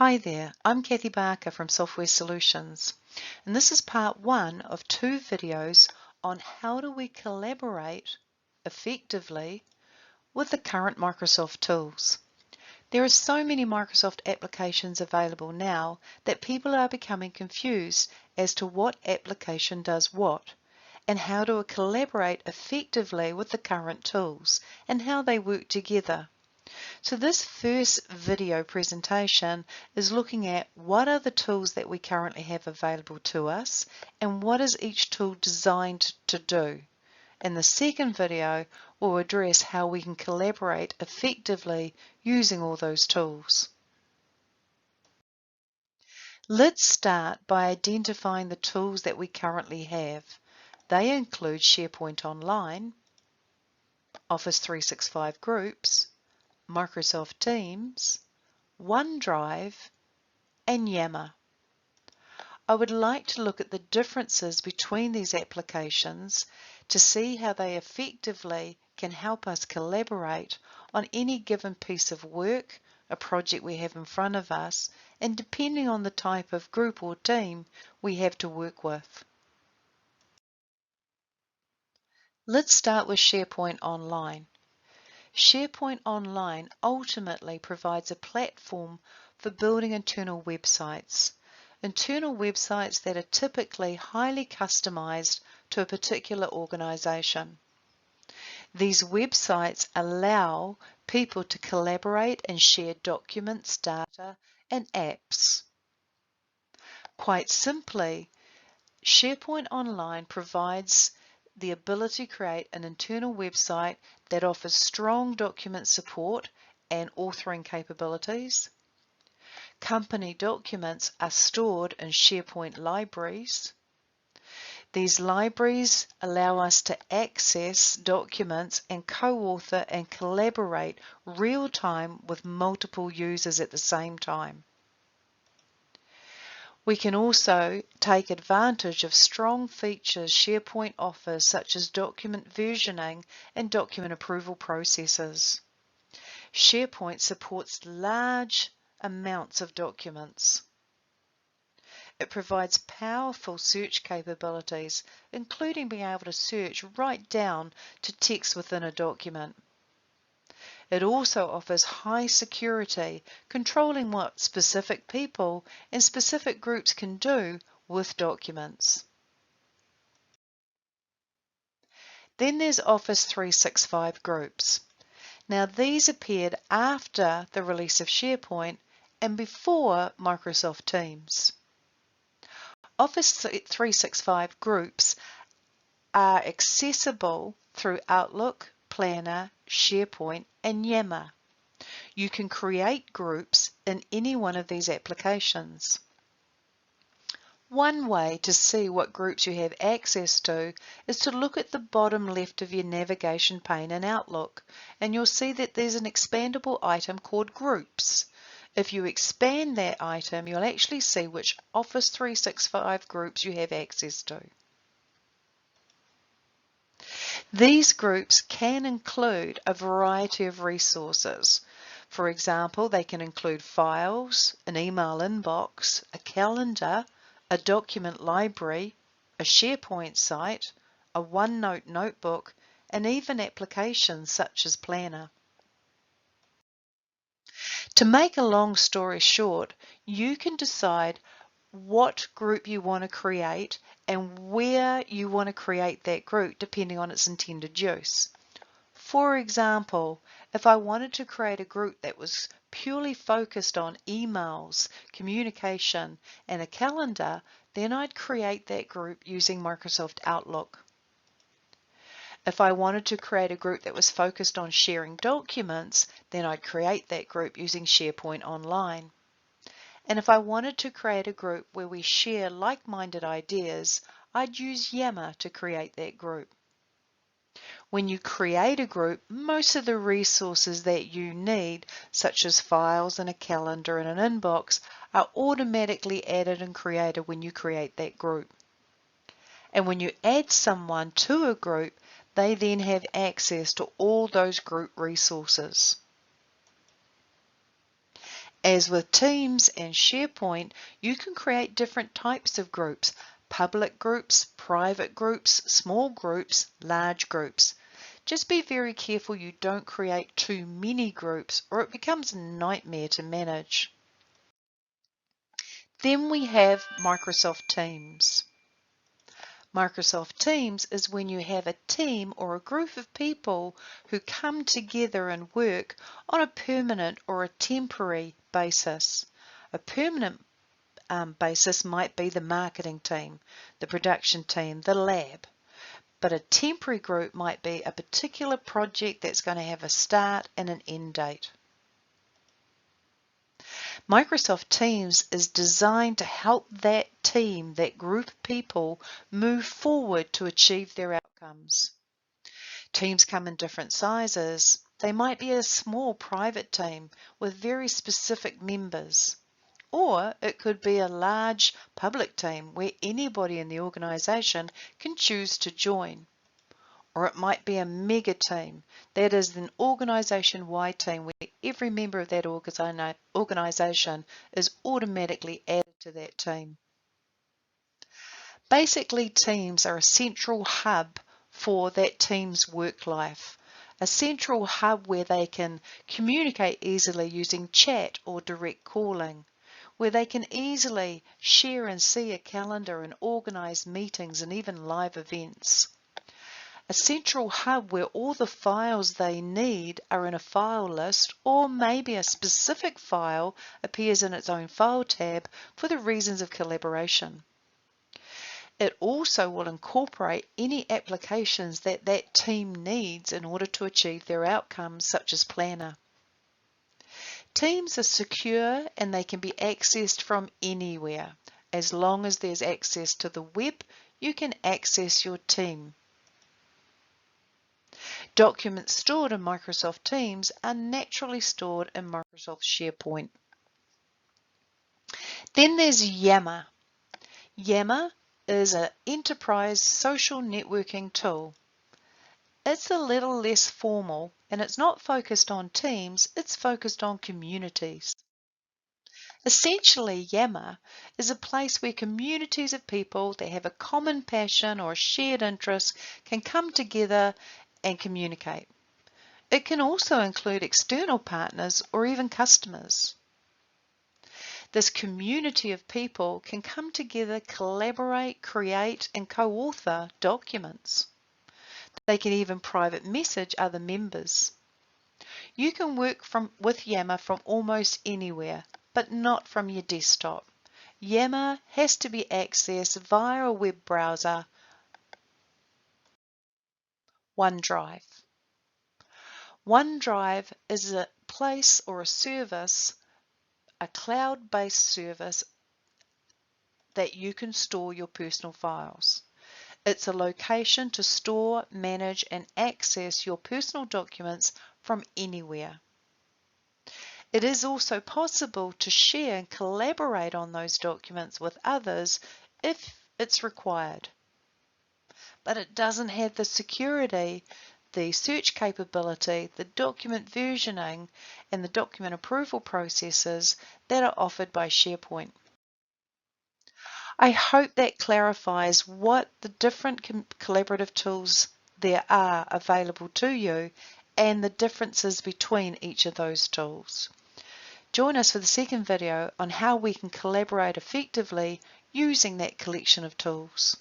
Hi there, I'm Kathy Barker from Software Solutions, and this is part one of two videos on how do we collaborate effectively with the current Microsoft tools. There are so many Microsoft applications available now that people are becoming confused as to what application does what and how to collaborate effectively with the current tools and how they work together. So this first video presentation is looking at what are the tools that we currently have available to us and what is each tool designed to do. And the second video will address how we can collaborate effectively using all those tools. Let's start by identifying the tools that we currently have. They include SharePoint Online, Office 365 Groups, Microsoft Teams, OneDrive, and Yammer. I would like to look at the differences between these applications to see how they effectively can help us collaborate on any given piece of work, a project we have in front of us, and depending on the type of group or team we have to work with. Let's start with SharePoint Online. SharePoint Online ultimately provides a platform for building internal websites that are typically highly customized to a particular organization. These websites allow people to collaborate and share documents, data, and apps. Quite simply, SharePoint Online provides the ability to create an internal website that offers strong document support and authoring capabilities. Company documents are stored in SharePoint libraries. These libraries allow us to access documents and co-author and collaborate real-time with multiple users at the same time. We can also take advantage of strong features SharePoint offers, such as document versioning and document approval processes. SharePoint supports large amounts of documents. It provides powerful search capabilities, including being able to search right down to text within a document. It also offers high security, controlling what specific people and specific groups can do with documents. Then there's Office 365 Groups. Now these appeared after the release of SharePoint and before Microsoft Teams. Office 365 Groups are accessible through Outlook, Planner, SharePoint, and Yammer. You can create groups in any one of these applications. One way to see what groups you have access to is to look at the bottom left of your navigation pane in Outlook, and you'll see that there's an expandable item called Groups. If you expand that item, you'll actually see which Office 365 groups you have access to. These groups can include a variety of resources. For example, they can include files, an email inbox, a calendar, a document library, a SharePoint site, a OneNote notebook, and even applications such as Planner. To make a long story short, you can decide what group you want to create and where you want to create that group depending on its intended use. For example, if I wanted to create a group that was purely focused on emails, communication, and a calendar, then I'd create that group using Microsoft Outlook. If I wanted to create a group that was focused on sharing documents, then I'd create that group using SharePoint Online. And if I wanted to create a group where we share like-minded ideas, I'd use Yammer to create that group. When you create a group, most of the resources that you need, such as files and a calendar and an inbox, are automatically added and created when you create that group. And when you add someone to a group, they then have access to all those group resources. As with Teams and SharePoint, you can create different types of groups: public groups, private groups, small groups, large groups. Just be very careful you don't create too many groups or it becomes a nightmare to manage. Then we have Microsoft Teams. Microsoft Teams is when you have a team or a group of people who come together and work on a permanent or a temporary basis. A permanent basis might be the marketing team, the production team, the lab. But a temporary group might be a particular project that's going to have a start and an end date. Microsoft Teams is designed to help that team, that group of people, move forward to achieve their outcomes. Teams come in different sizes. They might be a small private team with very specific members. Or it could be a large public team where anybody in the organisation can choose to join. Or it might be a mega team, that is an organisation-wide team where every member of that organisation is automatically added to that team. Basically, teams are a central hub for that team's work life, a central hub where they can communicate easily using chat or direct calling, where they can easily share and see a calendar and organise meetings and even live events. A central hub where all the files they need are in a file list, or maybe a specific file appears in its own file tab for the reasons of collaboration. It also will incorporate any applications that that team needs in order to achieve their outcomes, such as Planner. Teams are secure and they can be accessed from anywhere. As long as there's access to the web, you can access your team. Documents stored in Microsoft Teams are naturally stored in Microsoft SharePoint. Then there's Yammer. Yammer is an enterprise social networking tool. It's a little less formal and it's not focused on teams, it's focused on communities. Essentially, Yammer is a place where communities of people that have a common passion or a shared interest can come together and communicate. It can also include external partners or even customers. This community of people can come together, collaborate, create, and co-author documents. They can even private message other members. You can work with Yammer from almost anywhere, but not from your desktop. Yammer has to be accessed via a web browser. OneDrive. OneDrive is a place or a service, a cloud-based service that you can store your personal files. It's a location to store, manage, and access your personal documents from anywhere. It is also possible to share and collaborate on those documents with others if it's required. But it doesn't have the security, the search capability, the document versioning, and the document approval processes that are offered by SharePoint. I hope that clarifies what the different collaborative tools there are available to you and the differences between each of those tools. Join us for the second video on how we can collaborate effectively using that collection of tools.